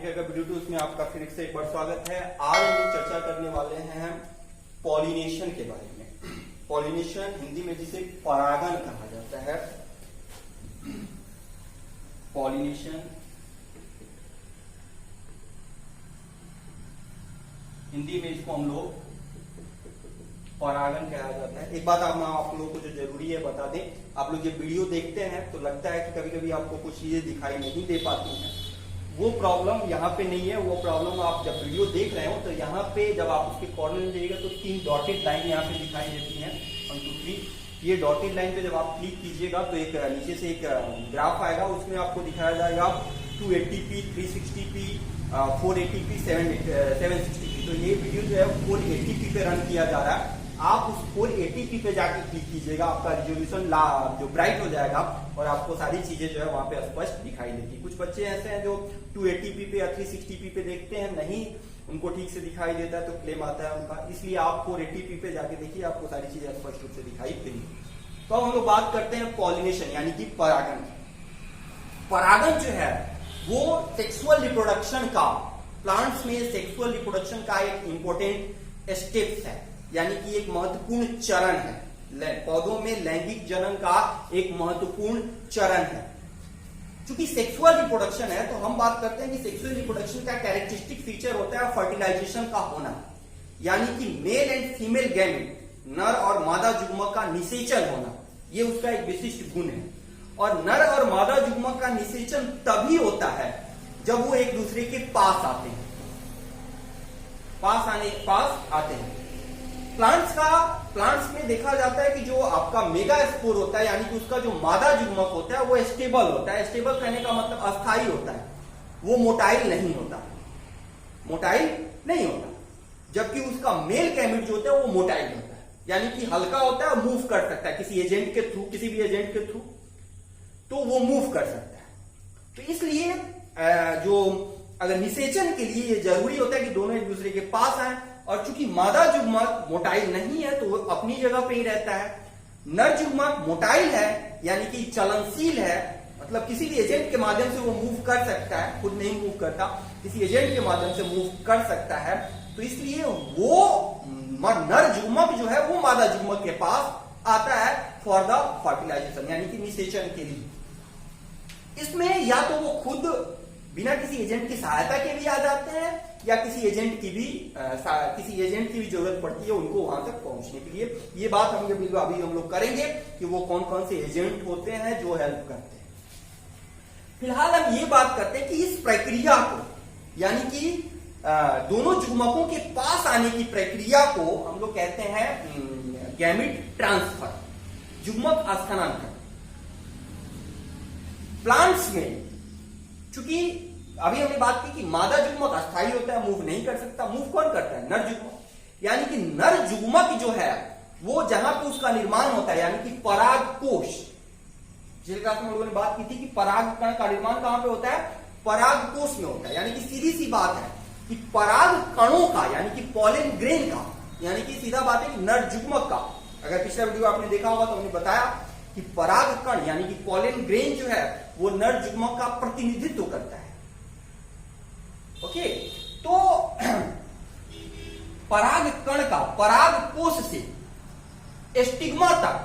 Agriculture का video 2 उसमें आपका फिर से एक बार स्वागत है। आज हम लोग चर्चा करने वाले हैं पॉलिनेशन के बारे में। पॉलिनेशन हिंदी में जिसे परागण कहा जाता है। पॉलिनेशन हिंदी में इसको हम लोग परागण कहा जाता है। एक बात आप लोगों को जो जरूरी है बता दें, आप लोग जब वीडियो देखते हैं तो लगता है कि कभी कभी आपको कुछ चीजें दिखाई नहीं दे पाती हैं। वो प्रॉब्लम यहाँ पे नहीं है। वो प्रॉब्लम आप जब वीडियो देख रहे हो तो यहाँ पे जब आप उसके कॉर्नर में जाइएगा तो 3 डॉटेड लाइन यहाँ पे दिखाई देती हैं 1 2 3। ये डॉटेड लाइन पे जब आप क्लिक कीजिएगा तो एक नीचे से एक ग्राफ आएगा, उसमें आपको दिखाया जाएगा 280p, 360p, 480p, 760p। तो ये वीडियो जो है 480p पे रन किया जा रहा है। आप उस 480p पे जाके क्लिक कीजिएगा, आपका रिजोल्यूशन जो ब्राइट हो जाएगा और आपको सारी चीजें जो है वहां पे स्पष्ट दिखाई देती। कुछ बच्चे ऐसे हैं जो 280p पे या 360p पे देखते हैं, नहीं उनको ठीक से दिखाई देता है तो क्लेम आता है उनका। इसलिए आप 480p पे जाके देखिए, आपको सारी चीजें स्पष्ट रूप से दिखाई देंगी। तो हम लोग बात करते हैं पॉलिनेशन यानी कि परागण। परागण जो है वो सेक्सुअल रिप्रोडक्शन का, प्लांट्स में सेक्सुअल रिप्रोडक्शन का एक इंपॉर्टेंट स्टेप है, यानी कि एक महत्वपूर्ण चरण है। पौधों में लैंगिक जनन का एक महत्वपूर्ण चरण है। चूंकि सेक्सुअल रिप्रोडक्शन है तो हम बात करते हैं कि सेक्सुअल रिप्रोडक्शन का कैरेक्टरिस्टिक फीचर होता है फर्टिलाइजेशन का होना, यानी कि मेल एंड फीमेल गैमेट, नर और मादा युग्मक का निषेचन होना, ये उसका एक विशिष्ट गुण है। और नर और मादा युग्मक का निषेचन तभी होता है जब वो एक दूसरे के पास आते हैं, पास आते हैं। प्लांट्स में देखा जाता है कि जो आपका मेगा स्पोर होता है, यानी कि उसका जो मादा युग्मक होता है वो स्टेबल होता है। स्टेबल कहने का मतलब अस्थायी होता है, वो मोटाइल नहीं होता, जबकि उसका मेल गैमेट जो होता है वो मोटाइल होता है, यानी कि हल्का होता है और मूव कर सकता है किसी एजेंट के थ्रू, किसी भी एजेंट के थ्रू, तो वो मूव कर सकता है। तो इसलिए जो अगर निषेचन के लिए ये जरूरी होता है कि दोनों एक दूसरे के पास आए। और चूंकि मादा युग्मक मोटाइल नहीं है तो वो अपनी जगह पे ही रहता है। नर युग्मक मोटाइल है, यानी कि चलनशील है, मतलब किसी भी एजेंट के माध्यम से वो मूव कर सकता है, खुद नहीं मूव करता, किसी एजेंट के माध्यम से मूव कर सकता है। तो इसलिए वो नर युग्मक जो है वो मादा युग्मक के पास आता है फॉर द फर्टिलाइजेशन, यानी कि निषेचन के लिए। इसमें या तो वो खुद बिना किसी एजेंट की सहायता के भी आ जाते हैं, या किसी एजेंट की भी जरूरत पड़ती है उनको वहां तक पहुंचने के लिए। ये बात हम अभी हम लोग करेंगे कि वो कौन कौन से एजेंट होते हैं जो हेल्प करते हैं। फिलहाल हम ये बात करते हैं कि इस प्रक्रिया को, यानी कि दोनों युग्मकों के पास आने की प्रक्रिया को हम लोग कहते हैं गैमेट ट्रांसफर, युग्मक स्थानांतरण। प्लांट्स में चूंकि अभी हमने बात की कि मादा युग्मक अस्थायी होता है, मूव नहीं कर सकता। मूव कौन करता है? नर युग्मक। यानी कि नर युग्मक जो है वो जहां पे उसका निर्माण होता है, यानी कि परागकोश, जिस क्लास में हम लोगों ने बात की थी कि परागकण का निर्माण कहां पे होता है? परागकोश में होता है। यानी कि सीधी सी बात है कि पराग कणों का, यानी कि पॉलन ग्रेन का, यानी कि सीधा बात है कि नर युग्मक का, अगर पिछला वीडियो आपने देखा होगा तो हमने बताया कि पराग कण यानी कि पॉलन ग्रेन जो है वो नर युग्मक का प्रतिनिधित्व करता है। ओके, तो पराग कण का पराग कोश से स्टिग्मा तक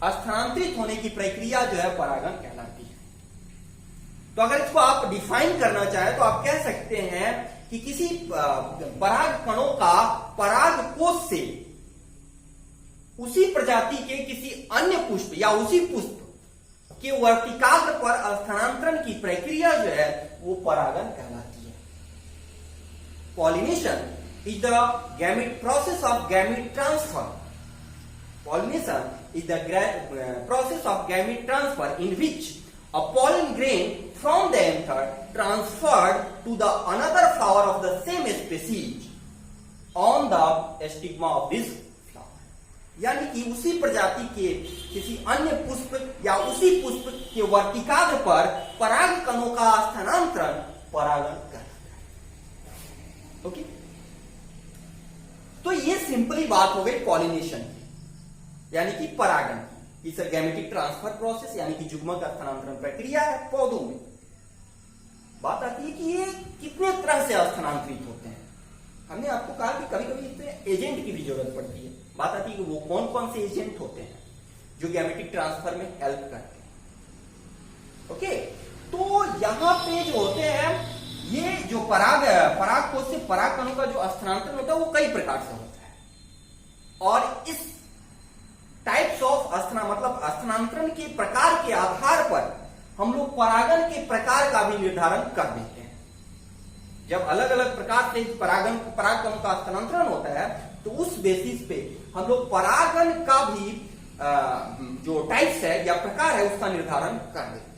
स्थानांतरित होने की प्रक्रिया जो है परागण कहलाती है। तो अगर इसको आप डिफाइन करना चाहें तो आप कह सकते हैं कि किसी पराग कणों का पराग कोश से उसी प्रजाति के किसी अन्य पुष्प या उसी पुष्प के वर्तिकाग्र पर स्थानांतरण की प्रक्रिया जो है वो परागण कहलाती है। Pollination is the gamete process of gamete transfer. Pollination is the process of gamete transfer in which a pollen grain from the anther transferred to the another flower of the same species on the stigma of this flower। यानी कि उसी प्रजाति के किसी अन्य पुष्प या उसी पुष्प के वर्तिकाग्र पर पराग कणों का स्थानांतरण परागण कहलाता है। ओके, तो ये सिंपली बात हो गई पॉलिनेशन की, यानी कि परागण की। इस गैमेटिक ट्रांसफर प्रोसेस यानी कि युग्मक स्थानांतरण प्रक्रिया है पौधों में। बात आती है कि ये कितने तरह से स्थानांतरित होते हैं। हमने आपको कहा कि कभी कभी इसमें एजेंट की भी जरूरत पड़ती है। बात आती है कि वो कौन कौन से एजेंट होते हैं जो गैमेटिक ट्रांसफर में हेल्प करते हैं। ओके, तो यहां पे जो होते हैं ये जो पराग कोश से पराग कणों का जो स्थानांतरण होता है वो कई प्रकार से होता है। और इस टाइप्स ऑफ मतलब स्थानांतरण के प्रकार के आधार पर हम लोग परागन के प्रकार का भी निर्धारण कर देते हैं। जब अलग अलग प्रकार से पराग कणों का स्थानांतरण होता है तो उस बेसिस पे हम लोग परागन का भी जो टाइप्स है या प्रकार है उसका निर्धारण कर देते हैं।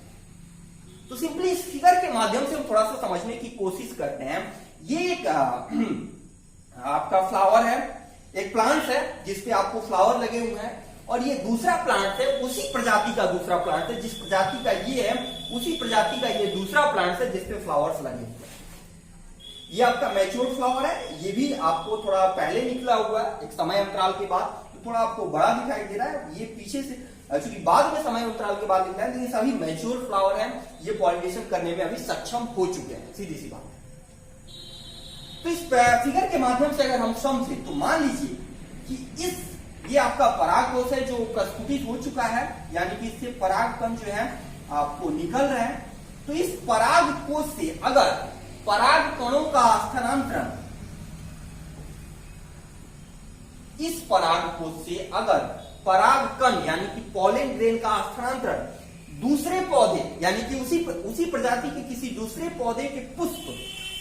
तो सिंपली इस फिगर के माध्यम से हम थोड़ा सा समझने की कोशिश करते हैं। ये एक आपका फ्लावर है, एक प्लांट है जिसपे आपको फ्लावर लगे हुए हैं, और ये दूसरा प्लांट है उसी प्रजाति का दूसरा प्लांट है। जिस प्रजाति का ये है उसी प्रजाति का ये दूसरा प्लांट है जिसपे फ्लावर्स लगे हुए हैं। ये आपका मैच्योर फ्लावर है, ये भी आपको थोड़ा पहले निकला हुआ है एक समय अंतराल के बाद, तो थोड़ा आपको बड़ा दिखाई दे रहा है। ये पीछे से एक्चुअली बाद में समय अंतराल के बाद निकला है, लेकिन सभी मैच्योर फ्लावर है, ये पॉलिनेशन करने में अभी सक्षम हो चुके हैं, सीधी सी बात है। तो इस फिगर के माध्यम से अगर हम समझे तो मान लीजिए कि ये आपका पराग कोश है जो प्रस्फुटित हो चुका है, यानी कि इससे पराग कण जो है आपको निकल रहे हैं। तो इस पराग कोश से अगर पराग कणों का स्थानांतरण, इस पराग कोश से अगर पराग कण यानी कि पॉलन ग्रेन का स्थानांतरण दूसरे पौधे यानी कि उसी प्रजाति के किसी दूसरे पौधे के पुष्प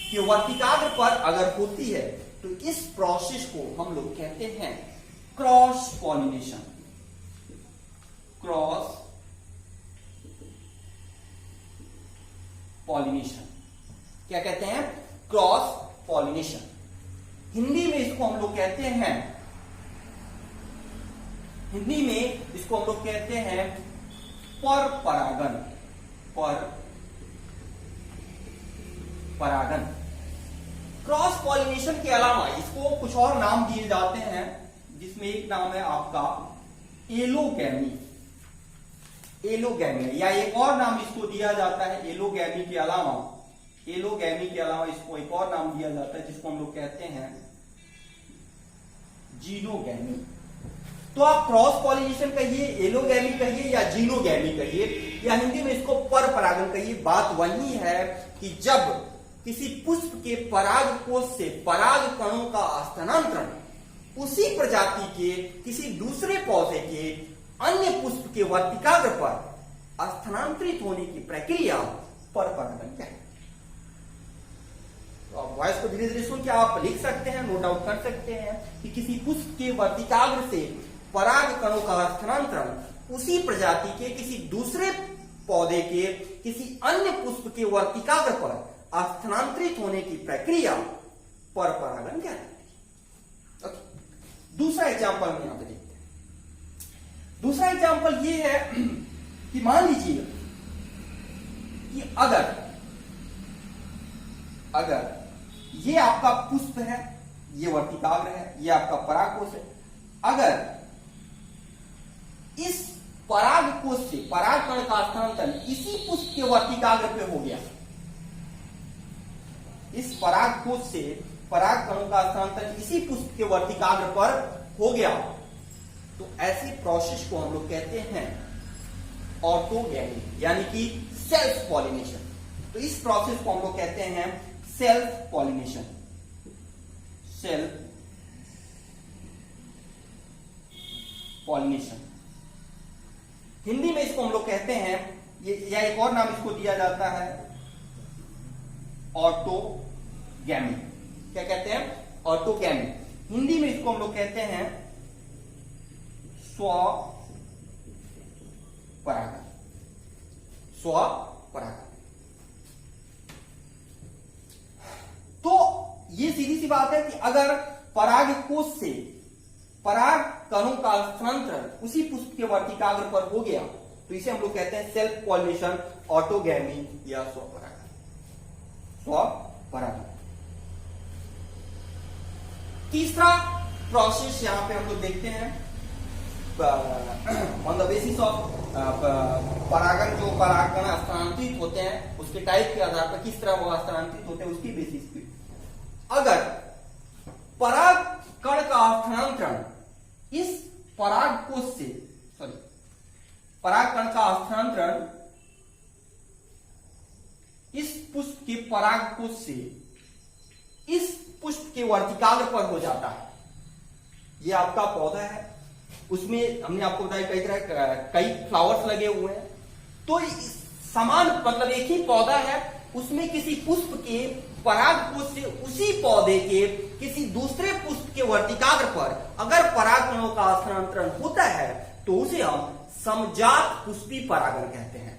के वर्तिकाग्र पर अगर होती है तो इस प्रोसेस को हम लोग कहते हैं क्रॉस पॉलिनेशन। क्रॉस पॉलिनेशन क्या कहते हैं? Cross pollination. हिंदी में इसको हम लोग कहते हैं, हिंदी में इसको हम लोग कहते हैं पर परागन। पर परागन। क्रॉस पॉलिनेशन के अलावा इसको कुछ और नाम दिए जाते हैं, जिसमें एक नाम है आपका एलोगैमी। एलोगैमी या एक और नाम इसको दिया जाता है एलोगैमी के अलावा इसको एक और नाम दिया जाता है जिसको हम लोग कहते हैं जीनोगैमी। तो आप क्रॉस पॉलिनेशन कहिए, एलोगैमी कहिए या जीनोगैमी कहिए या हिंदी में इसको पर परागन कहिए, बात वही है कि जब किसी पुष्प के पराग कोश से पराग कणों का स्थानांतरण उसी प्रजाति के किसी दूसरे पौधे के अन्य पुष्प के वर्तिकाग्र पर स्थानांतरित होने की प्रक्रिया पर परागन कहलाती है। तो आप वॉइस को धीरे धीरे सुन के आप लिख सकते हैं, नोट आउट कर सकते हैं कि किसी पुष्प के वर्तिकाग्र से पराग कणों का स्थानांतरण उसी प्रजाति के किसी दूसरे पौधे के किसी अन्य पुष्प के वर्तिकाग्र पर स्थानांतरित होने की प्रक्रिया पर परागन कहलाती है। दूसरा एग्जाम्पल हम यहां पे देखते हैं। दूसरा एग्जाम्पल ये है कि मान लीजिए कि अगर ये आपका पुष्प है, ये वर्तिकाग्र है, ये आपका परागकोश है, अगर इस परागकोश से पराग कण का स्थानांतरण इसी पुष्प के वर्तिकाग्र पे हो गया, इस परागकोश से पराग कणों का स्थानांतरण इसी पुष्प के वर्तिकाग्र पर हो गया, तो ऐसी प्रोसेस को हम लोग कहते हैं ऑटोगैमी यानी कि सेल्फ पॉलिनेशन। तो इस प्रोसेस को हम लोग कहते हैं self pollination. Self pollination Hindi में इसको हम लोग कहते हैं, या एक और नाम इसको दिया जाता है ऑटोगैमी। क्या कहते हैं? ऑटोगैमी। हिंदी में इसको हम लोग कहते हैं स्वपरागन। स्वपरागन। तो ये सीधी सी बात है कि अगर परागकोश से पराग कणों का स्थानांतरण उसी पुष्प के वर्तिकाग्र पर हो गया, तो इसे हम लोग कहते हैं सेल्फ पॉलिनेशन, ऑटोगैमी या स्वपरागन। स्वपरागन। तीसरा प्रोसेस यहां पे हम लोग देखते हैं ऑन द बेसिस ऑफ परागण, जो परागण स्थानांतरित होते हैं उसके टाइप के आधार पर किस तरह वो स्थानांतरित होते हैं उसकी बेसिस पे, अगर पराग कण का स्थानांतरण इस पराग कोश से, पराग कण का स्थानांतरण इस पुष्प के पराग कोश से इस पुष्प के वर्तिकाग्र पर हो जाता है। ये आपका पौधा है, उसमें हमने आपको बताया कई फ्लावर्स लगे हुए हैं, तो समान मतलब एक ही पौधा है, उसमें किसी पुष्प के पराग कोश से उसी पौधे के किसी दूसरे पुष्प के वर्तिकाग्र पर अगर पराग कणों का स्थानांतरण होता है तो उसे हम समजात पुष्पी परागण कहते हैं।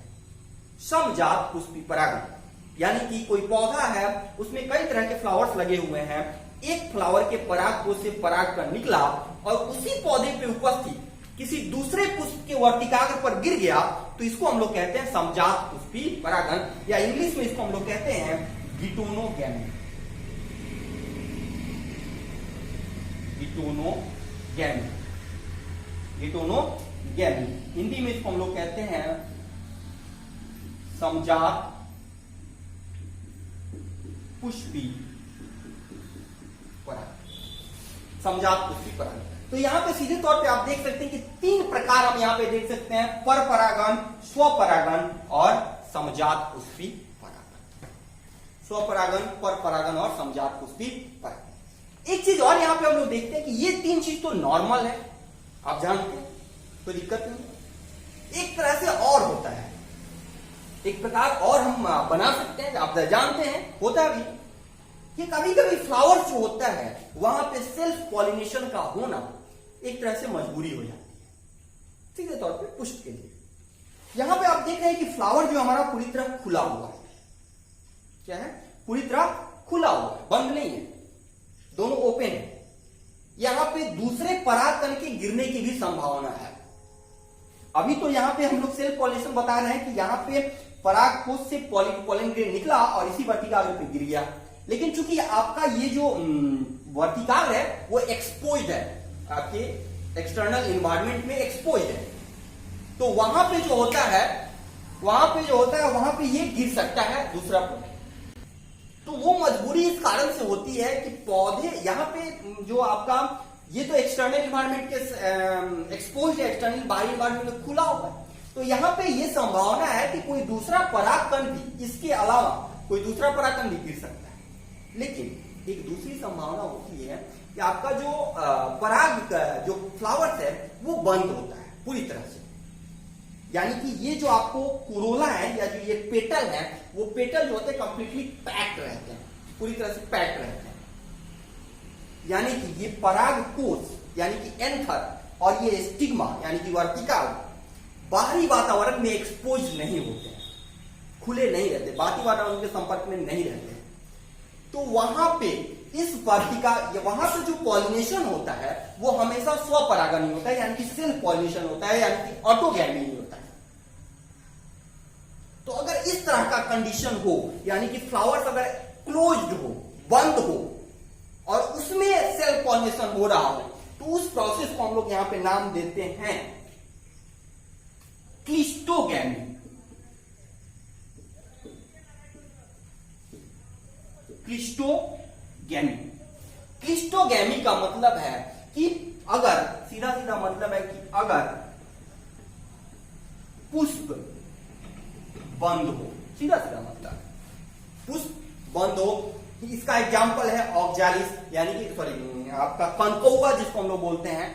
समजात पुष्पी परागण यानी कि कोई पौधा है, उसमें कई तरह के फ्लावर्स लगे हुए हैं, एक फ्लावर के पराग कोश से परागकण निकला और उसी पौधे पे उपस्थित किसी दूसरे पुष्प के वर्तिकाग्र पर गिर गया, तो इसको हम लोग कहते हैं समजात पुष्पी परागण, या इंग्लिश में इसको हम लोग कहते हैं गिटोनोगैमी। गिटोनोगैमी, गिटोनोगैमी, हिंदी में इसको हम लोग कहते हैं समजात पुष्पी परागण, समजात पुष्पी परागण। तो यहां पे सीधे तौर पे आप देख सकते हैं कि तीन प्रकार हम यहां पे देख सकते हैं, पर परागण, स्वपरागण और समजात पुष्पी परागण। स्वपरागण, पर परागण और समजात पुष्पी परागण। एक चीज और यहां पे हम लोग देखते हैं कि ये तीन चीज तो नॉर्मल है, आप जानते हैं, कोई दिक्कत नहीं। एक तरह से और होता है, एक प्रकार और हम बना सकते हैं, आप जानते हैं होता भी, ये कभी कभी फ्लावर जो होता है वहां पे सेल्फ पॉलिनेशन का होना एक तरह से मजबूरी हो जाती है, सीधे तौर पे पुष्प के लिए। यहां पे आप देख रहे हैं कि फ्लावर जो हमारा पूरी तरह खुला हुआ है, क्या है, पूरी तरह खुला हुआ है, बंद नहीं है, दोनों ओपन है। यहां पे दूसरे परागकण के गिरने की भी संभावना है। अभी तो यहां पे हम लोग सेल्फ पॉलिनेशन बता रहे हैं कि यहां पे पराग कोश से पॉलन ग्रेन निकला और इसी वर्तिकाग्र पे गिर गया, लेकिन चूंकि आपका ये जो वर्तिकाग्र है वो एक्सपोज्ड है, आपके एक्सटर्नल इन्वायरमेंट में एक्सपोज्ड है, तो वहां पे जो होता है वहां पे ये गिर सकता है दूसरा पौधा। तो वो मजबूरी इस कारण से होती है कि पौधे यहाँ पे जो आपका ये तो एक्सटर्नल इन्वायरमेंट के एक्सपोज है, एक्सटर्नल बाहरी इन्वायरमेंट में खुला हुआ है, तो यहाँ पे ये संभावना है कि कोई दूसरा परागकण भी, इसके अलावा कोई दूसरा परागकण भी गिर सकता है। लेकिन एक दूसरी संभावना होती है कि आपका जो पराग जो फ्लावर्स है वो बंद होता है पूरी तरह से, यानी कि ये जो आपको कोरोला है या जो ये पेटल है, वो पेटल जो होते हैं कंप्लीटली पैक्ड रहते हैं, पूरी तरह से पैक्ड रहते हैं, यानी कि ये पराग कोश यानी कि एंथर और ये स्टिग्मा यानी कि वर्तिका बाहरी वातावरण में एक्सपोज नहीं होते हैं, खुले नहीं रहते, बाहरी वातावरण के संपर्क में नहीं रहते हैं। तो वहां पे इस वर्तिका, वहां पे जो पॉलिनेशन होता है वो हमेशा स्वपरागण ही होता है, यानी कि सेल्फ पॉलिनेशन होता है, यानी कि ऑटोगैमी ही होता है। तो अगर इस तरह का कंडीशन हो, यानी कि फ्लावर्स अगर क्लोज्ड हो, बंद हो और उसमें सेल्फ पॉलिनेशन हो रहा हो, तो उस प्रोसेस को हम लोग यहां पे नाम देते हैं क्लिस्टोगैमी। क्लिस्टोगैमी, क्लिस्टोगैमी का मतलब है कि अगर, सीधा सीधा मतलब है कि अगर पुष्प बंद हो, सीधा सीधा मतलब पुष्प बंद हो। इसका एग्जाम्पल है ऑक्जालिस, यानी कि सॉरी आपका कनकौआ जिसको हम लोग बोलते हैं,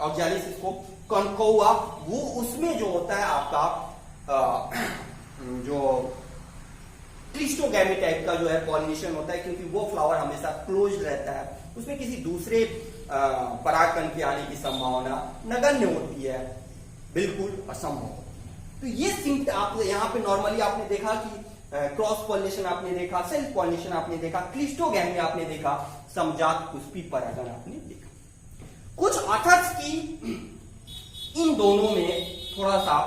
ऑक्जालिस इसको कनकौआ, वो उसमें जो होता है आपका जो क्लिस्टोगैमी टाइप का जो है पॉलिनेशन होता है, क्योंकि वो फ्लावर हमेशा क्लोज्ड रहता है, उसमें किसी दूसरे परागकण के आने की संभावना नगण्य होती है, बिल्कुल असंभव। तो ये सिम्प्ट आप यहाँ पे नॉर्मली आपने देखा कि क्रॉस पॉलिनेशन आपने देखा, सेल्फ पॉलिनेशन आपने देखा, क्लिस्टोगैमी आपने देखा, समजात पुष्पी परागण आपने देखा। कुछ ऑथर्स की इन दोनों में थोड़ा सा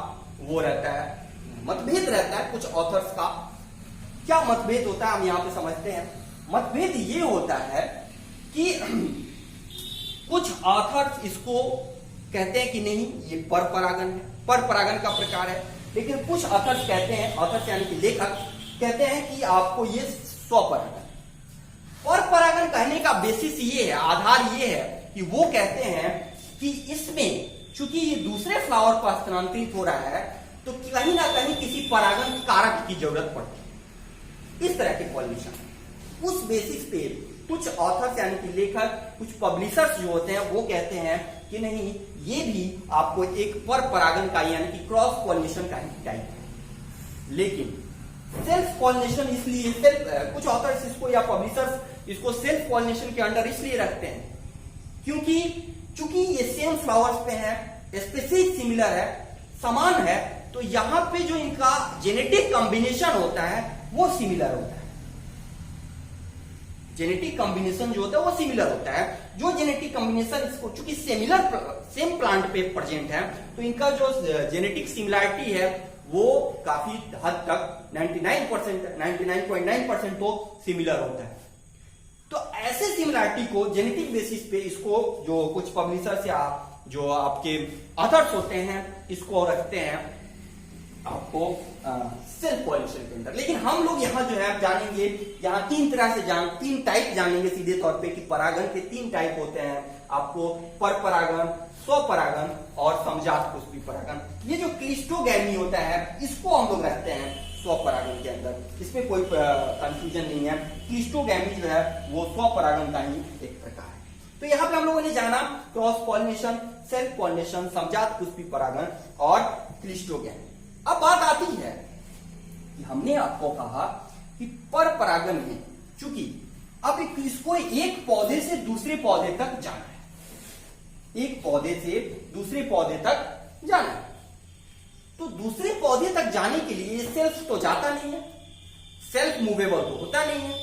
वो रहता है, मतभेद रहता है कुछ ऑथर्स का। क्या मतभेद होता है हम यहां पे समझते हैं। मतभेद ये होता है कि कुछ ऑथर्स इसको कहते हैं कि नहीं ये पर परागन है, पर परागन का प्रकार है। लेकिन कुछ ऑथर्स कहते हैं, ऑथर्स यानी कि लेखक कहते हैं कि आपको ये स्वपरागन। पर परागन कहने का बेसिस ये है, आधार ये है कि वो कहते हैं कि इसमें चूंकि ये दूसरे फ्लावर पर स्थानांतरित हो रहा है तो कहीं ना कहीं किसी परागन कारक की जरूरत पड़ती है, इस तरह के पॉलिनेशन। उस बेसिस पे कुछ ऑथर्स यानी कि लेखक, कुछ पब्लिशर्स जो होते हैं वो कहते हैं कि नहीं ये भी आपको एक पर परागन का यानी कि क्रॉस पॉलिनेशन का ही टाइप है। लेकिन सेल्फ पॉलिनेशन इसलिए कुछ ऑथर्स इसको या पब्लिशर्स इसको सेल्फ पॉलिनेशन के अंडर इसलिए रखते हैं क्योंकि चूंकि ये सेम फ्लावर्स पे है, स्पीशीज सिमिलर है, समान है, तो यहां पे जो इनका जेनेटिक कॉम्बिनेशन होता है वो सिमिलर होता है। जेनेटिक कॉम्बिनेशन जो होता है वो सिमिलर होता है। जो जेनेटिक कॉम्बिनेशन इसको चूंकि सेम प्लांट पे प्रेजेंट है तो इनका जो जेनेटिक सिमिलरिटी है वो काफी हद तक 99.9% तो सिमिलर होता है। तो ऐसे सिमिलरिटी को जेनेटिक बेसिस पे इसको जो कुछ पब्लिशर्स या जो आपके ऑथर्स होते हैं इसको रखते हैं आपको सेल्फ पॉलिनेशन के अंदर। लेकिन हम लोग यहाँ जो है जानेंगे, यहाँ तीन टाइप जानेंगे सीधे तौर पे कि परागन के तीन टाइप होते हैं आपको, पर परागन, स्वपरागन और समजात पुष्पी परागन। ये जो क्लिस्टोगैमी होता है इसको हम लोग रखते हैं स्वपरागन के अंदर, इसमें कोई कंफ्यूजन नहीं है। क्लिस्टोगैमी जो है वो स्वपरागन का ही एक प्रकार है। तो यहाँ पे हम लोगों ने जाना क्रॉस पॉलिनेशन, सेल्फ पॉलिनेशन, समजात पुष्पी परागन और क्लिस्टोगैमी। अब बात आती है कि हमने आपको कहा कि पर परागन में चूंकि अब इसको एक पौधे से दूसरे पौधे तक जाना है, एक पौधे से दूसरे पौधे तक जाना है, तो दूसरे पौधे तक जाने के लिए सेल्फ तो जाता नहीं है, सेल्फ मूवेबल तो होता नहीं है,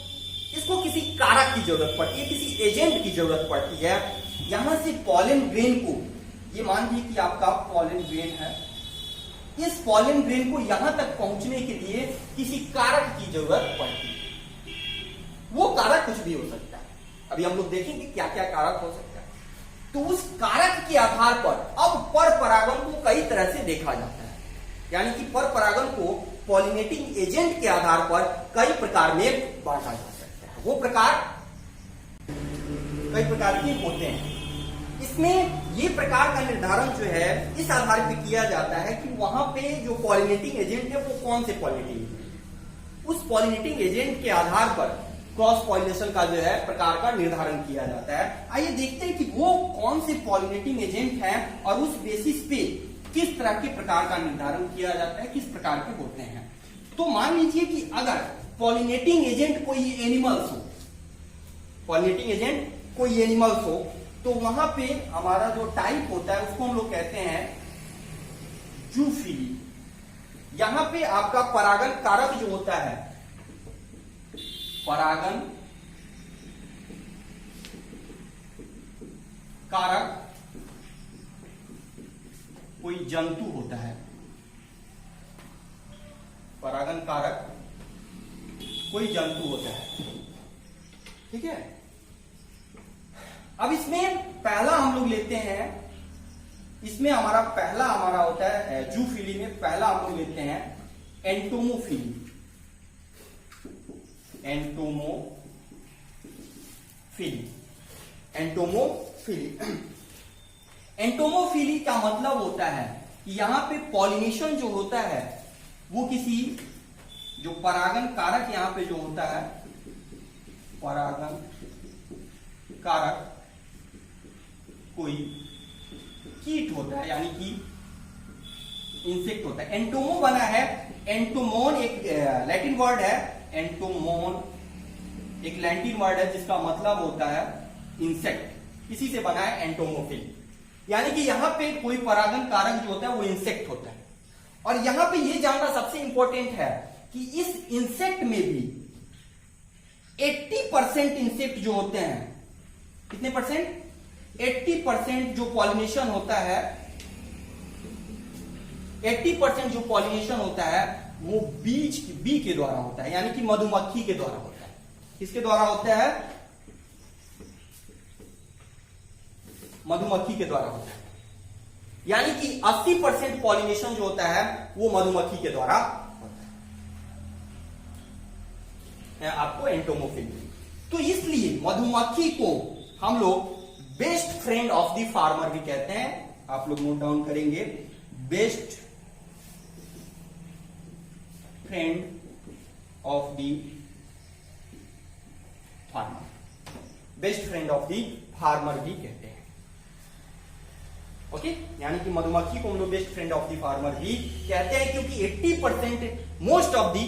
इसको किसी कारक की जरूरत पड़ती है, किसी एजेंट की जरूरत पड़ती है। यहां से पॉलन ग्रेन को, ये मान लीजिए कि आपका पॉलन ग्रेन है, इस पॉलन ग्रेन को यहां तक पहुंचने के लिए किसी कारक की जरूरत पड़ती है। वो कारक कुछ भी हो सकता है, अभी हम लोग देखेंगे क्या क्या कारक हो सकता है। तो उस कारक के आधार पर अब पर परागन को कई तरह से देखा जाता है, यानी कि पर परागन को पॉलिनेटिंग एजेंट के आधार पर कई प्रकार में बांटा जा सकता है। वो प्रकार कई प्रकार के होते हैं। इसमें ये प्रकार का निर्धारण जो है इस आधार पर किया जाता है कि वहां पे जो पॉलिनेटिंग एजेंट है वो कौन से पॉलिनेटिंग एजेंट, उस पॉलिनेटिंग एजेंट के आधार पर क्रॉस पॉलिनेशन का जो है प्रकार का निर्धारण किया जाता है। आइए देखते हैं कि वो कौन से पॉलिनेटिंग एजेंट हैं और उस बेसिस पे किस तरह के प्रकार का निर्धारण किया जाता है, किस प्रकार के होते हैं। तो मान लीजिए कि अगर पॉलिनेटिंग एजेंट कोई एनिमल्स हो, पॉलिनेटिंग एजेंट कोई एनिमल्स हो, तो वहां पे हमारा जो टाइप होता है उसको हम लोग कहते हैं जूफिली। यहां पे आपका परागन कारक जो होता है, परागन कारक कोई जंतु होता है, परागन कारक कोई जंतु होता है, ठीक है। अब इसमें पहला हम लोग लेते हैं, इसमें पहला हमारा होता है जूफिली में पहला हम लोग लेते हैं एंटोमोफिली। एंटोमोफिली का मतलब होता है कि यहां पे पॉलिनेशन जो होता है वो किसी जो परागन कारक यहां पे जो होता है, परागन कारक कोई कीट होता है, यानी कि इंसेक्ट होता है। एंटोमो बना है, एंटोमोन एक लैटिन वर्ड है, एंटोमोन एक लैटिन वर्ड है जिसका मतलब होता है इंसेक्ट, इसी से बना है एंटोमोफिल। यानी कि यहां पे कोई परागन कारक जो होता है वो इंसेक्ट होता है। और यहां पे ये जानना सबसे इंपॉर्टेंट है कि इस इंसेक्ट में भी 80% इंसेक्ट जो होते हैं, कितने परसेंट? 80% जो पॉलिनेशन होता है, 80% जो पॉलिनेशन होता है वो बी के द्वारा होता है, यानी कि मधुमक्खी के द्वारा होता है। किसके द्वारा होता है? मधुमक्खी के द्वारा होता है। यानी कि 80% पॉलिनेशन जो होता है वो मधुमक्खी के द्वारा होता है। आपको एंटोमोफिली। तो इसलिए मधुमक्खी को हम लोग best friend of the farmer भी कहते हैं। आप लोग नोट डाउन करेंगे, best friend of the farmer, best friend of the farmer भी कहते हैं। ओके, यानी कि मधुमक्खी को हम लोग best friend of the farmer भी कहते हैं, क्योंकि 80% मोस्ट ऑफ द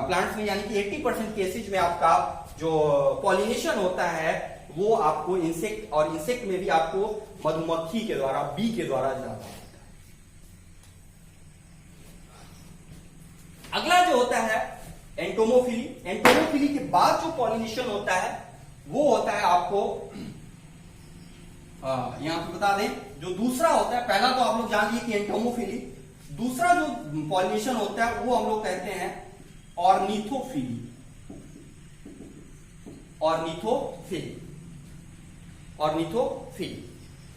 प्लांट्स में, यानी कि 80% केसेज में आपका जो पॉलिनेशन होता है वो आपको इंसेक्ट, और इंसेक्ट में भी आपको मधुमक्खी के द्वारा, बी के द्वारा ज्यादा होता है। अगला जो होता है एंटोमोफिली। एंटोमोफिली के बाद जो पॉलिनेशन होता है वो होता है आपको यहां पे बता दें, जो दूसरा होता है, पहला तो आप लोग जान लीजिए कि एंटोमोफिली, दूसरा जो पॉलिनेशन होता है वो हम लोग कहते हैं ऑर्निथोफिली। Ornithophily, ornithophily.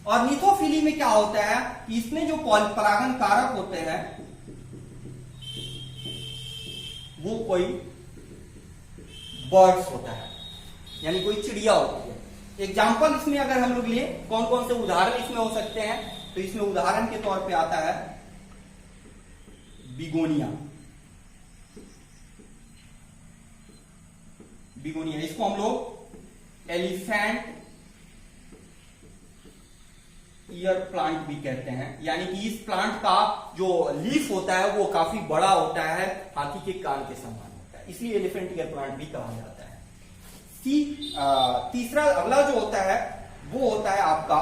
ऑर्निथोफिली में क्या होता है कि इसमें जो परागण कारक होते हैं वो कोई बर्ड्स होता है, यानी कोई चिड़िया होती है। एग्जाम्पल इसमें अगर हम लोग लें, कौन कौन से उदाहरण इसमें हो सकते हैं, तो इसमें उदाहरण के तौर पे आता है बिगोनिया। बिगोनिया, इसको हम लोग एलिफेंट ईयर प्लांट भी कहते हैं, यानी कि इस प्लांट का जो लीफ होता है वो काफी बड़ा होता है, हाथी के कान के समान होता है, इसलिए एलिफेंट ईयर प्लांट भी कहा जाता है। तीसरा अगला जो होता है वो होता है आपका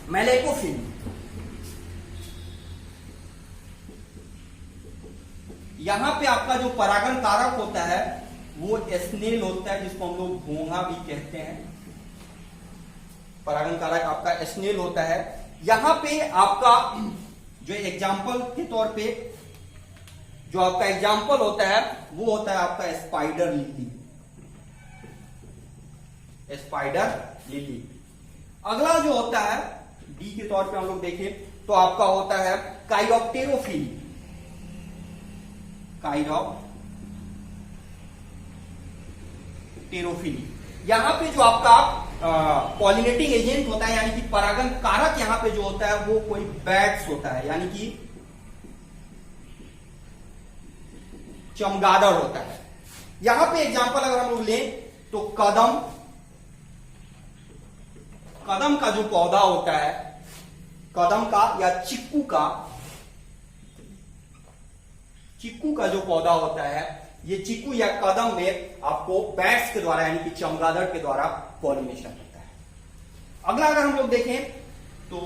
मेलेकोफिली। यहां पे आपका जो परागण कारक होता है वो स्नेल होता है, जिसको हम लोग घोंघा भी कहते हैं। परागण कारक आपका स्नेल होता है। यहां पे आपका जो एग्जाम्पल के तौर पे जो आपका एग्जाम्पल होता है वो होता है आपका स्पाइडर लिली। Spider lily. अगला जो होता है डी के तौर पे हम लोग देखें तो आपका होता है काइरोप्टेरोफिली। काइरोप्टेरोफिली, यहां पे जो आपका पॉलिनेटिंग एजेंट होता है, यानी कि परागण कारक यहां पे जो होता है वो कोई बैट्स होता है, यानी कि चमगादड़ होता है। यहां पे एग्जांपल अगर हम लोग लें तो कदम का जो पौधा होता है, कदम का या चिक्कू का जो पौधा होता है, ये चिक्कू या कदम में आपको बैट्स के द्वारा, यानी कि चमगादड़ के द्वारा पॉलिनेशन होता है। अगला अगर हम लोग देखें तो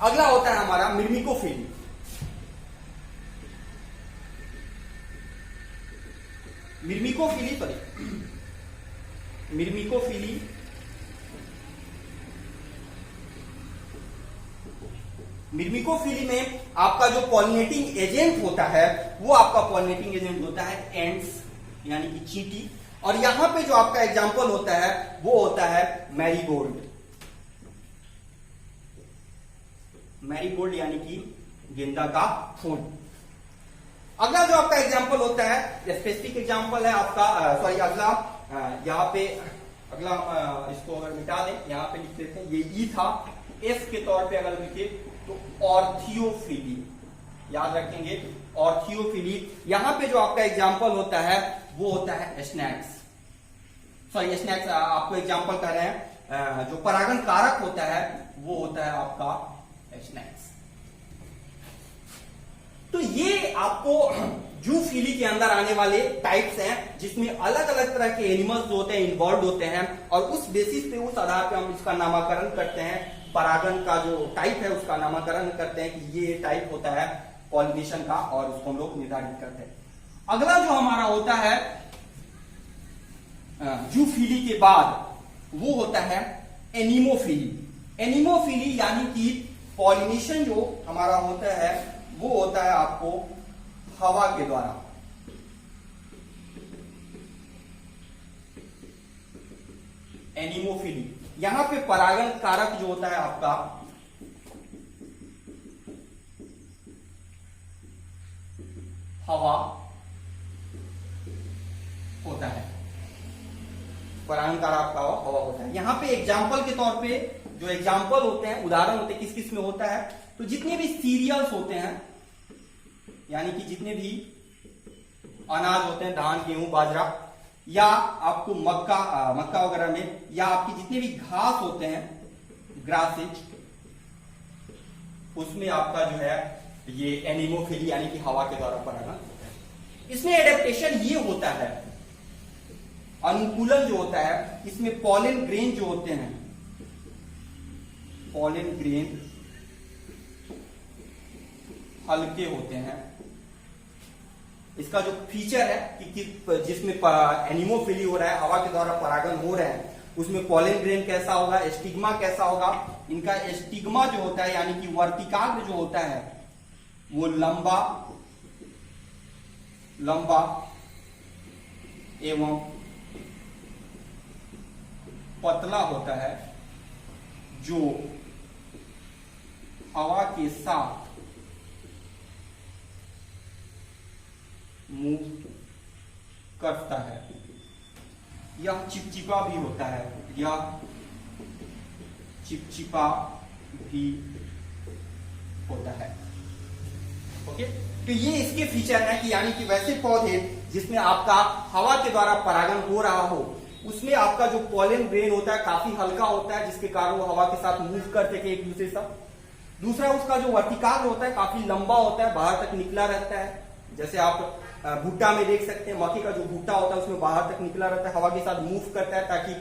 अगला होता है हमारा मिर्मिकोफिली। मिर्मिकोफिली में आपका जो पॉलिनेटिंग एजेंट होता है वो आपका पॉलिनेटिंग एजेंट होता है एंट्स, यानी कि चींटी। और यहां पे जो आपका एग्जाम्पल होता है वो होता है मैरीगोल्ड। मैरीगोल्ड यानी कि गेंदा का फूल। अगला जो आपका एग्जाम्पल होता है, स्पेसिफिक एग्जाम्पल है आपका, सॉरी अगला यहां पे अगला इसको अगर मिटा दें, यहां पे लिख देते हैं, ये ई था, एफ के तौर पे अगर लिखे तो ऑर्थियोफिली, याद रखेंगे ऑर्थियोफिली। यहां पे जो आपका एग्जाम्पल होता है वो होता है स्नैक्स, सॉरी स्नैक्स आपको एग्जाम्पल कर रहे हैं, जो परागण कारक होता है वो होता है आपका स्नैक्स। तो ये आपको जूफिली के अंदर आने वाले टाइप्स हैं, जिसमें अलग अलग तरह के एनिमल्स जो होते हैं इन्वॉल्व होते हैं, और उस बेसिस पे, उस आधार पे हम इसका नामकरण करते हैं, परागण का जो टाइप है उसका नामकरण करते हैं कि ये टाइप होता है पॉलिनेशन का, और उसको हम लोग निर्धारित करते हैं। अगला जो हमारा होता है जूफिली के बाद वो होता है एनिमोफिली। एनिमोफिली यानी कि पॉलिनेशन जो हमारा होता है वो होता है आपको हवा के द्वारा। एनिमोफिली, यहां पे परागण कारक जो होता है आपका हवा होता है, परागण कारक आपका हवा होता है। यहां पे एग्जाम्पल के तौर पे जो एग्जाम्पल होते हैं, उदाहरण होते हैं, किस किस में होता है, तो जितने भी सीरियल्स होते हैं, यानी कि जितने भी अनाज होते हैं, धान, गेहूं, बाजरा, या आपको मक्का वगैरह में, या आपकी जितने भी घास होते हैं, ग्रासेज, उसमें आपका जो है ये एनिमोफिली यानी कि हवा के द्वारा परागण होता है। इसमें एडेप्टेशन ये होता है, अनुकूलन जो होता है, इसमें पॉलन ग्रेन जो होते हैं, पॉलन ग्रेन हल्के होते हैं। इसका जो फीचर है कि जिसमें एनिमोफिली हो रहा है, हवा के द्वारा परागण हो रहा है, उसमें पॉलन ग्रेन कैसा होगा, स्टिग्मा कैसा होगा। इनका स्टिग्मा जो होता है यानी कि वर्तिकाग्र जो होता है वो लंबा एवं पतला होता है, जो हवा के साथ मूव करता है। यह चिपचिपा भी होता है, यह चिपचिपा भी होता है। ओके, तो ये इसके फीचर है कि यानी कि वैसे पौधे जिसमें आपका हवा के द्वारा परागण हो रहा हो, उसमें आपका जो पॉलन ग्रेन होता है काफी हल्का होता है, जिसके कारण वो हवा के साथ मूव कर सके एक दूसरे से। दूसरा, उसका जो वर्तिकाग्र होता है काफी लंबा होता है, बाहर तक निकला रहता है। जैसे आप भुट्टा में देख सकते हैं, मक्के का जो भुट्टा होता है उसमें बाहर तक निकला रहता है, हवा के साथ मूव करता है, ताकि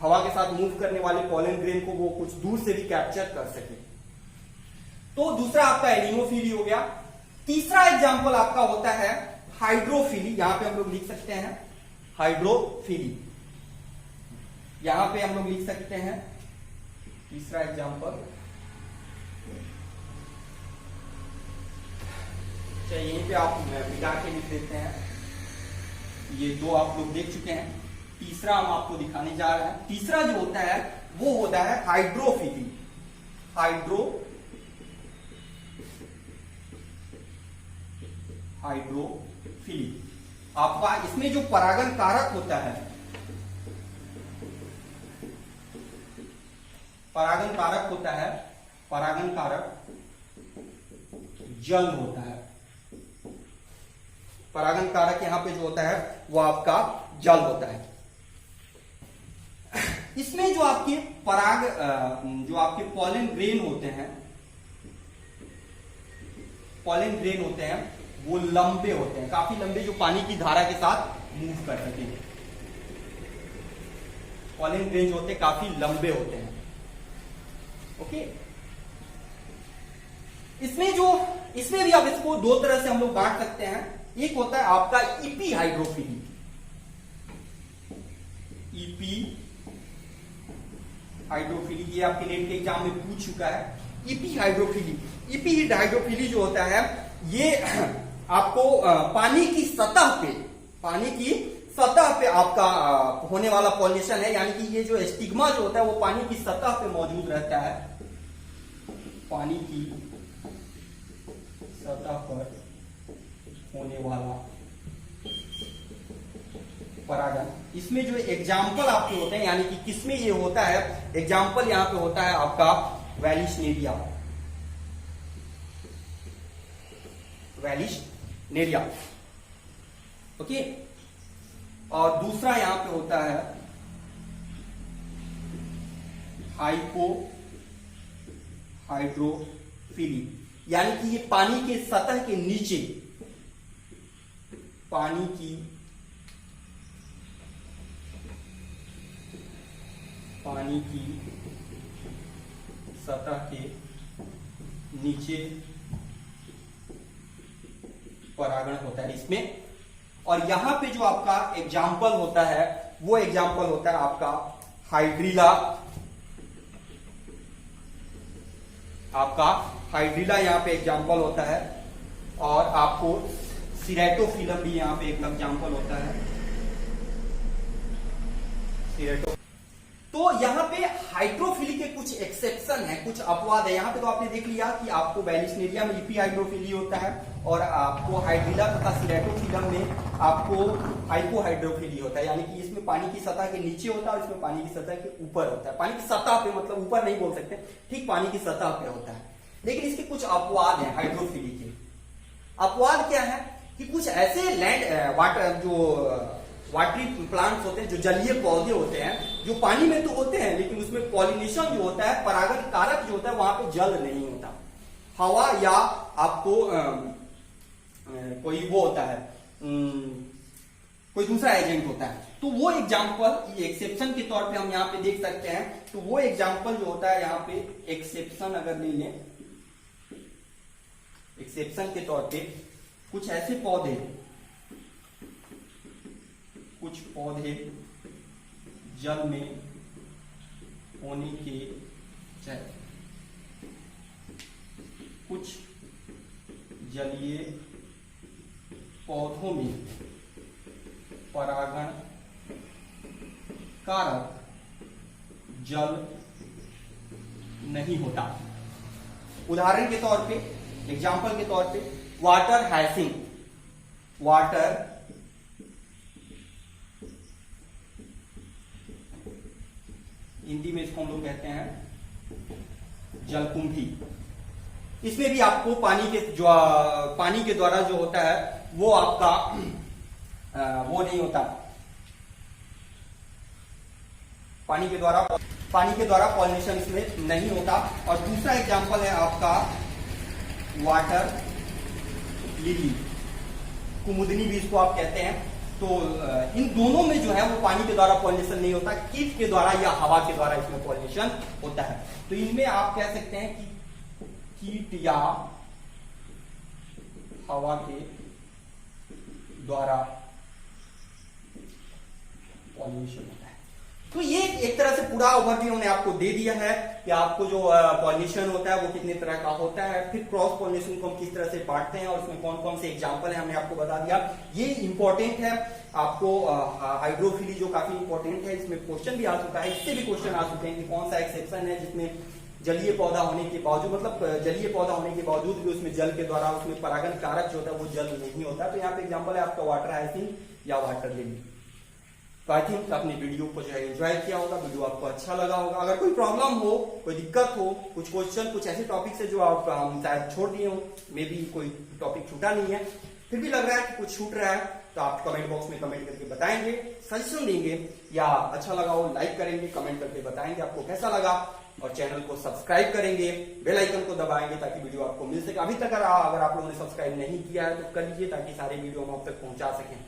हवा के साथ मूव करने वाले पॉलन ग्रेन को वो कुछ दूर से भी कैप्चर कर सके। तो दूसरा आपका एनिमोफिली हो गया। तीसरा एग्जाम्पल आपका होता है हाइड्रोफिली। यहां पे हम लोग लिख सकते हैं हाइड्रोफिली, यहां पे हम लोग लिख सकते हैं तीसरा एग्जाम्पल। यहीं पे आप मिला के लिख देते हैं। ये दो आप लोग देख चुके हैं, तीसरा हम आपको दिखाने जा रहे हैं। तीसरा जो होता है वो होता है हाइड्रोफिली। हाइड्रोफिली आपका, इसमें जो परागण कारक होता है, परागण कारक जल होता है। परागण कारक यहां पे जो होता है वो आपका जल होता है। इसमें जो आपके जो आपके पॉलन ग्रेन होते हैं वो लंबे होते हैं, काफी लंबे, जो पानी की धारा के साथ मूव कर सके। पॉलन ग्रेन जो होते हैं काफी लंबे होते हैं। ओके, इसमें भी आप इसको दो तरह से हम लोग बांट सकते हैं। एक होता है आपका इपी हाइड्रोफिली। ये आपके नेट के एग्जाम में पूछ चुका है। इपी हाइड्रोफिली जो होता है ये आपको पानी की सतह पे आपका होने वाला पॉलिनेशन है, यानी कि ये जो स्टिग्मा जो होता है वो पानी की सतह पे मौजूद रहता है। पानी की सतह पर होने वाला परागण। इसमें जो एग्जाम्पल आपके होते हैं, यानी कि किसमें ये होता है, एग्जाम्पल यहां पे होता है आपका वैलिशनेरिया। ओके, और दूसरा यहां पे होता है हाइड्रोफिली, यानी कि ये पानी के सतह के नीचे, पानी की सतह के नीचे परागण होता है इसमें। और यहां पे जो आपका एग्जाम्पल होता है वो एग्जाम्पल होता है आपका हाइड्रीला यहां पे एग्जाम्पल होता है। और आपको सिरेटोफिलम भी यहां पे एक एग्जाम्पल होता है। तो यहां पे हाइड्रोफिली के कुछ एक्सेप्शन है, कुछ अपवाद है। यहाँ पे तो आपने देख लिया कि आपको बैलिस्नेरिया में ईपी हाइड्रोफिली होता है और आपको हाइड्रिला तथा सिरेटोफिलम में आपको हाइपोहाइड्रोफिली होता है, यानी कि इसमें पानी की सतह के नीचे होता है और इसमें पानी की सतह के ऊपर होता है। पानी की सतह पे, मतलब ऊपर नहीं बोल सकते, ठीक पानी की सतह पे होता है। लेकिन इसके कुछ अपवाद हैं हाइड्रोफिली के। अपवाद क्या है कि कुछ ऐसे लैंड वाटर जो वाटरी प्लांट्स होते हैं, जो जलीय पौधे होते हैं, जो पानी में तो होते हैं लेकिन उसमें पॉलिनेशन जो होता है, परागण कारक जो होता है, वहां पे जल नहीं होता। हवा या आपको कोई वो होता है, कोई दूसरा एजेंट होता है। तो वो एग्जाम्पल एक्सेप्शन के तौर पे हम यहाँ पे देख सकते हैं। तो वो एग्जाम्पल जो होता है यहाँ पे एक्सेप्शन अगर ले लें, एक्सेप्शन के तौर पे कुछ ऐसे पौधे, कुछ पौधे जल में होने के चाहे कुछ जलीय पौधों में परागण कारक जल नहीं होता। उदाहरण के तौर पे, एग्जाम्पल के तौर पे वाटर हाइसिंथ, वाटर हिंदी में इसको हम लोग कहते हैं जलकुंभी। इसमें भी आपको पानी के द्वारा जो होता है वो आपका वो नहीं होता, पानी के द्वारा पॉलिनेशन इसमें नहीं होता। और दूसरा एग्जांपल है आपका वाटर लिली, कुमुदनी भी इसको आप कहते हैं। तो इन दोनों में जो है वो पानी के द्वारा पॉलिनेशन नहीं होता, कीट के द्वारा या हवा के द्वारा इसमें पॉलिनेशन होता है। तो इनमें आप कह सकते हैं कि कीट या हवा के द्वारा पॉलिनेशन होता है। तो ये एक तरह से पूरा ओवरव्यू हमने आपको दे दिया है कि आपको जो पॉलिनेशन होता है वो कितने तरह का होता है, फिर क्रॉस पॉलिनेशन को हम किस तरह से बांटते हैं और उसमें कौन कौन से एग्जांपल है हमने आपको बता दिया। ये इंपॉर्टेंट है आपको, हाइड्रोफिली जो काफी इंपॉर्टेंट है, इसमें क्वेश्चन भी आ चुका है, इससे भी क्वेश्चन आ चुके हैं कि कौन सा एक्सेप्शन है जिसमें जलीय पौधा होने के बावजूद, मतलब जलीय पौधा होने के बावजूद भी उसमें जल के द्वारा उसमें परागण कारक जो होता है वो जल नहीं होता। तो यहाँ पे एग्जाम्पल है आपका वाटर हाइसिंथ या वाटर लिली। तो आई थिंक आपने वीडियो को जो है एंजॉय किया होगा, वीडियो आपको अच्छा लगा होगा। अगर कोई प्रॉब्लम हो, कोई दिक्कत हो, कुछ क्वेश्चन, कुछ ऐसे टॉपिक से जो आप शायद छोड़ दिए हो, मे बी कोई टॉपिक छूटा नहीं है, फिर भी लग रहा है कि कुछ छूट रहा है, तो आप कमेंट बॉक्स में कमेंट करके बताएंगे, सजेशन देंगे, या अच्छा लगा हो लाइक करेंगे, कमेंट करके बताएंगे आपको कैसा लगा, और चैनल को सब्सक्राइब करेंगे, बेल आइकन को दबाएंगे ताकि वीडियो आपको मिल सके। अभी तक अगर आप लोगों ने सब्सक्राइब नहीं किया है तो कर लीजिए ताकि सारे वीडियो हम आप तक पहुंचा सकें।